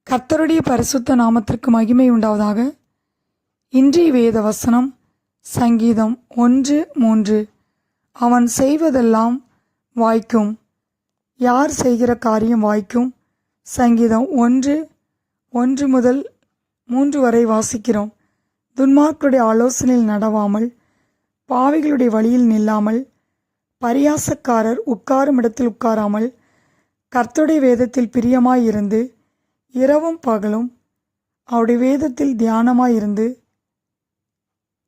கர்த்தருடைய பரிசுத்த நாமத்திற்கு மகிமை உண்டாவதாக. இன்றைய வேத வசனம் சங்கீதம் 1:3. அவன் செய்வதெல்லாம் வாய்க்கும். யார் செய்கிற காரியம் வாய்க்கும்? சங்கீதம் 1:1 முதல் 3 வரை வாசிக்கிறோம். துன்மார்க்கருடைய ஆலோசனையில் நடவாமல், பாவிகளுடைய வழியில் நில்லாமல், பரியாசக்காரர் உட்காரும் இடத்தில் உட்காராமல், கர்த்தருடைய வேதத்தில் பிரியமாயிருந்து இரவும் பகலும் அவருடைய வேதத்தில் தியானமாயிருந்து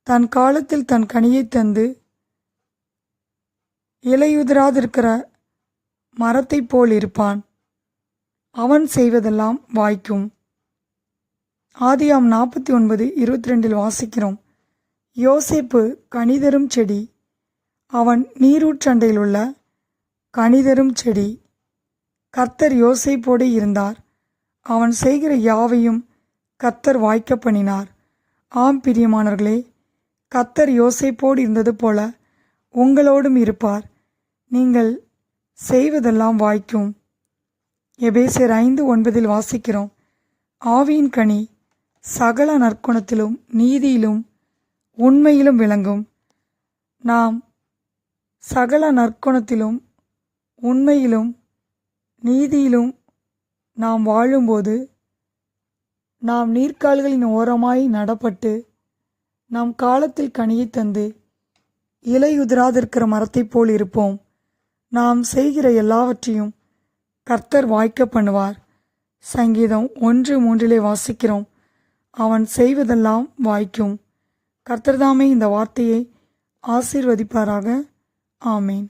தன் காலத்தில் தன் கனியை தந்து இலையுதிராதிருக்கிற மரத்தைப் போல் இருப்பான். அவன் செய்வதெல்லாம் வாய்க்கும். ஆதியாம் 49:22 வாசிக்கிறோம். யோசேப்பு கனிதரும் செடி, அவன் நீரூற்றண்டையில் உள்ள கனிதரும் செடி. கர்த்தர் யோசேப்போடு இருந்தார், அவன் செய்கிற யாவையும் கர்த்தர் வாய்க்க பண்ணினார். ஆம் பிரியமானவர்களே, கர்த்தர் யோசேப்போடு இருந்தது போல உங்களோடும் இருப்பார். நீங்கள் செய்வதெல்லாம் வாய்க்கும். எபேசியர் 5:9 வாசிக்கிறோம். ஆவியின் கனி சகல நற்குணத்திலும் நீதியிலும் உண்மையிலும் விளங்கும். நாம் சகல நற்குணத்திலும் உண்மையிலும் நீதியிலும் நாம் வாழும்போது, நாம் நீர்க்கால்களின் ஓரமாய் நடப்பட்டு நாம் காலத்தில் கனியை தந்து இலையுதிராதிருக்கிற மரத்தைப் போல் இருப்போம். நாம் செய்கிற எல்லாவற்றையும் கர்த்தர் வாய்க்க பண்ணுவார். சங்கீதம் 1:3 வாசிக்கிறோம். அவன் செய்வதெல்லாம் வாய்க்கும். கர்த்தர்தாமே இந்த வார்த்தையை ஆசீர்வதிப்பாராக. ஆமேன்.